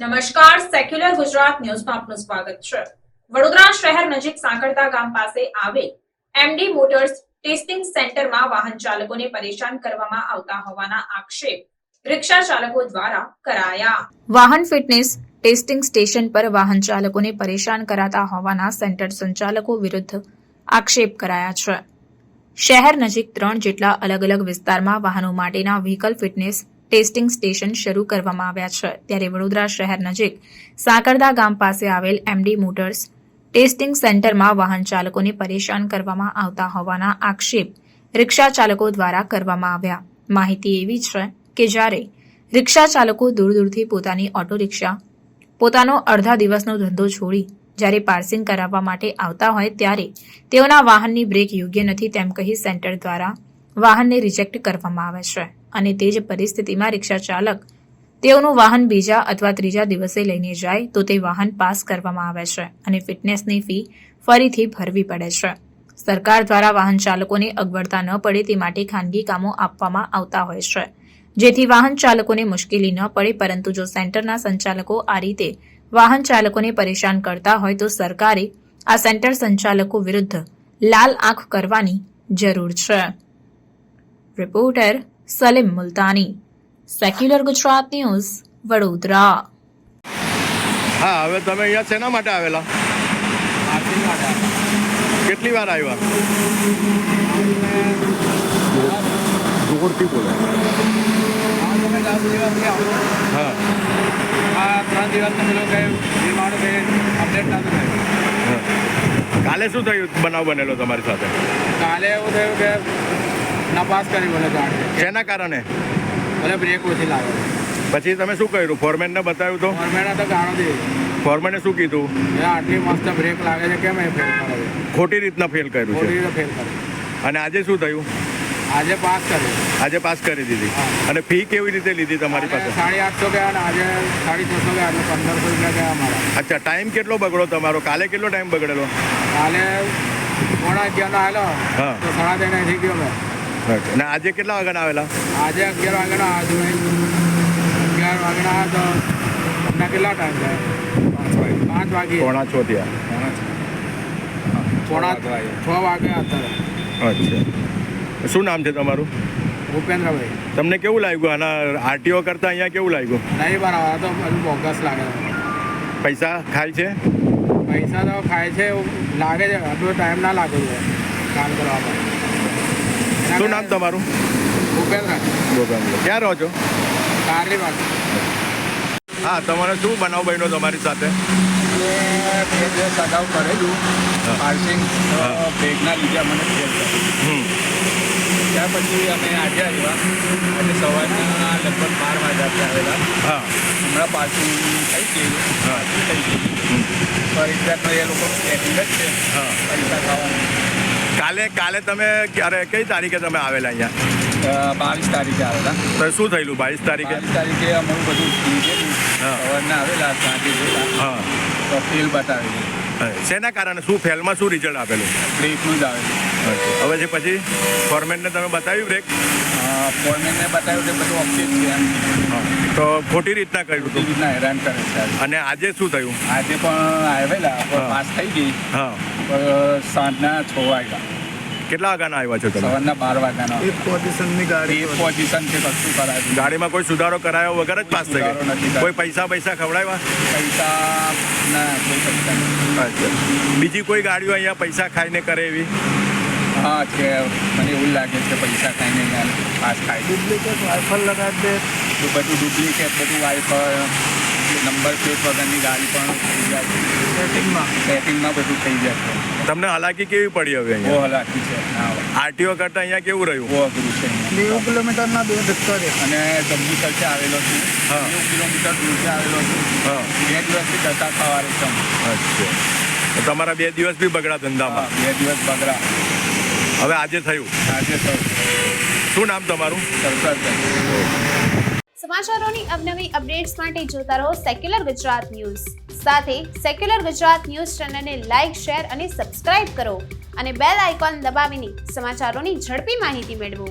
નમસ્કાર, સેક્યુલર ગુજરાત ન્યૂઝમાં આપનું સ્વાગત છે। વડોદરા શહેર નજીક સાંકળતા ગામ પાસે આવેલ એમડી મોટર્સ ટેસ્ટિંગ સેન્ટરમાં વાહન ચાલકોને પરેશાન કરવામાં આવતા હોવાના આક્ષેપ રિક્ષા ચાલકો દ્વારા કરાયા। વાહન ફિટનેસ ટેસ્ટિંગ સ્ટેશન પર વાહન ચાલકોને પરેશાન કરાતા હોવાના સેન્ટર સંચાલકો વિરુદ્ધ આક્ષેપ કરાયા છે। શહેર નજીક 3 જેટલા અલગ અલગ વિસ્તારમાં વાહનો માટેના વ્હીકલ ફિટનેસ ટેસ્ટિંગ સ્ટેશન શરૂ કરવામાં આવ્યા છે। ત્યારે વડોદરા શહેર નજીક સાંકળદા ગામ પાસે આવેલ એમડી મોટર્સ ટેસ્ટિંગ સેન્ટરમાં વાહન ચાલકોને પરેશાન કરવામાં આવતા હોવાના આક્ષેપ રિક્ષા ચાલકો દ્વારા કરવામાં આવ્યા। માહિતી એવી છે કે જ્યારે રિક્ષા ચાલકો દૂર દૂરથી પોતાની ઓટો રિક્ષા પોતાનો અડધા દિવસનો ધંધો છોડી જ્યારે પાર્સિંગ કરાવવા માટે આવતા હોય ત્યારે તેઓના વાહનની બ્રેક યોગ્ય નથી તેમ કહી સેન્ટર દ્વારા વાહનને રિજેક્ટ કરવામાં આવે છે અને તે જ પરિસ્થિતિમાં રિક્ષા ચાલક તેઓનું વાહન બીજા અથવા ત્રીજા દિવસે લઈને જાય તો તે વાહન પાસ કરવામાં આવે છે અને ફિટનેસની ફી ફરીથી ભરવી પડે છે। સરકાર દ્વારા વાહન ચાલકોને અગવડતા ન પડે તે માટે ખાનગી કામો આપવામાં આવતા હોય છે જેથી વાહન ચાલકોને મુશ્કેલી ન પડે, પરંતુ જો સેન્ટરના સંચાલકો આ રીતે વાહન ચાલકોને પરેશાન કરતા હોય તો સરકારે આ સેન્ટર સંચાલકો વિરુદ્ધ લાલ આંખ કરવાની જરૂર છે। Reporter Salim Multani, secular Gujarat news, Vadodara. હા, હવે તમે અહીંયા શેના માટે આવેલા? કેટલી વાર આવ્યા? જોરથી બોલો। હા, 3 દિવસ તમે લોકો અપડેટ નહોતું થયું। કાલે શું થયું? બનાવ બનેલો તમારી સાથે? કાલે એવું થયું કે નપાસ કરી બોલે ગાડી, શેના કારણે? બોલે બ્રેક ઓછી લાગે। પછી તમે શું કર્યું? ફોરમેનને બતાવ્યું તો? ફોરમેને તો ગાણો દીધી। ફોરમેને શું કીધું? આટલી મસ્ત બ્રેક લાગે છે, કેમ એ ફેલ કરે છે? ખોટી રીતના ફેલ કર્યું ખોટી છે રીતે ફેલ કરે। અને આજે શું થયું? આજે પાસ કર્યું। આજે પાસ કરી દીધી। અને ફી કેવી રીતે લીધી તમારી પાસે? 850 ગયા ને આજે 650 ગયા, એટલે 1500 રૂપિયા ગયા અમારા। અચ્છા, ટાઈમ કેટલો બગડો તમારો? કાલે કેટલો ટાઈમ બગડેલો? કાલે 11:30 આવેલો હા, તો 11:30 થઈ ગયો મેં। અને આજે કેટલા વાગ્યાના આવેલા? આજે 11 વાગ્યાનો આવ્યો। 11 વાગ્યાના આવ્યો તો તમને કેટલા ટાઈમ થાય? 5 વાગે 5:45 થયા। 6 વાગ્યા અત્યારે। અચ્છા, શું નામ છે તમારું? ભૂપેન્દ્રભાઈ। તમને કેવું લાગ્યું આના આરટીઓ કરતા અહીંયા કેવું લાગ્યું? નહીં બરાબર, તો બધું બોગસ લાગે। પૈસા ખાય છે? પૈસા તો ખાય છે એવું લાગે છે, આટલો ટાઈમ ના લાગે છે કામ કરવા માટે। શું નામ તમારું? ભૂપેન્દ્ર। ક્યાં રહો છો? કારની વાત। હા, તમારે શું બનાવ બન્યો તમારી સાથે? મેં 2 દિવસ અગાઉ કરેલું પાર્સિંગ, બ્રેકના લીધે મને ફેલ કર્યું। ત્યાર પછી અમે આજે આવ્યા, આજે સવારના લગભગ 12 વાગ્યાથી આવેલા। હા, હમણાં પાર્સિંગ થઈ ગયું, થઈ ગયું ફરીદાનો એ લોકો સેટિંગ જ છે। હા, પૈસા ખાવાનું। કાલે તમે ક્યારે કઈ તારીખે તમે આવેલા અહીંયા? 22 તારીખે આવેલા। તો શું થયેલું 22 તારીખે? 22 તારીખે અમારું બધું લીધેલું, હા, સવારના આવેલા, સાંજે જોયા હા, તો ફેલ બતાવેલું। શેના કારણે? શું ફેલમાં શું રિઝલ્ટ આપેલું? બ્રેકનું જ આવેલું। હવે છે પછી ફોરમેનને તમે બતાવ્યું બ્રેક? ફોરમેનને બતાવ્યું કે બધું ઓકે છે એમ, તો ખોટી રીતના કર્યું બધી હતું? રીતના હેરાન કરે છે। અને આજે શું થયું? આજે પણ આવેલા, હા, પાસ થઈ ગઈ, હા, સાંજના 6 વાગ્યા, કેટલા વાગ્યાના આવ્યા છો તમે? સવારના 12 વાગ્યાનો। એક પોઝિશનની ગાડી એ પોઝિશન છે, કશું કરાયું ગાડીમાં કોઈ સુધારો કરાયો વગર જ પાસ થઈ સુધારો નથી ગયા? કરાયો। કોઈ પૈસા ખવડાવ્યા? પૈસા ના, કોઈ પૈસા નહીં। અચ્છા, બીજી કોઈ ગાડીઓ અહીંયા પૈસા ખાઈને કરે એવી? હા છે, મને એવું લાગે છે પૈસા ખાઈને પાસ થાય છે। ડુપ્લિકેટ વાઇફર લગાવી દે, તો બધું ડુપ્લિકેટ, બધું વાઇફર, નંબર પ્લેટ વગરની ગાડી પણ થઈ જાય છે, સેટિંગમાં બધું થઈ જાય છે। તમને હાલાકી કેવી પડી હવે બહુ અહીંયા? હલાકી છે, આરટીઓ કરતા અહીંયા કેવું રહ્યું? બહુ અઘરું છે અહીંયા। 90 કિલોમીટરના 2 ધક્કા છે। અને જંબુસરથી આવેલો છું, હા, 90 કિલોમીટર દૂરથી આવેલો છું, હા, 2 દિવસથી જતા ખવારે છું। અચ્છા, તો તમારા 2 દિવસ બી બગડા ધંધામાં? 2 દિવસ બગડા, હવે આજે થયું? આજે થયું। શું નામ તમારું? સરકાર। સમાચારોની અવનવી અપડેટ્સ માટે જોતા રહો સેક્યુલર ગુજરાત ન્યૂઝ। સાથે સેક્યુલર ગુજરાત ન્યૂઝ ચેનલને લાઇક, શેર અને સબસ્ક્રાઇબ કરો અને બેલ આઇકોન દબાવીને સમાચારોની ઝડપી માહિતી મેળવો।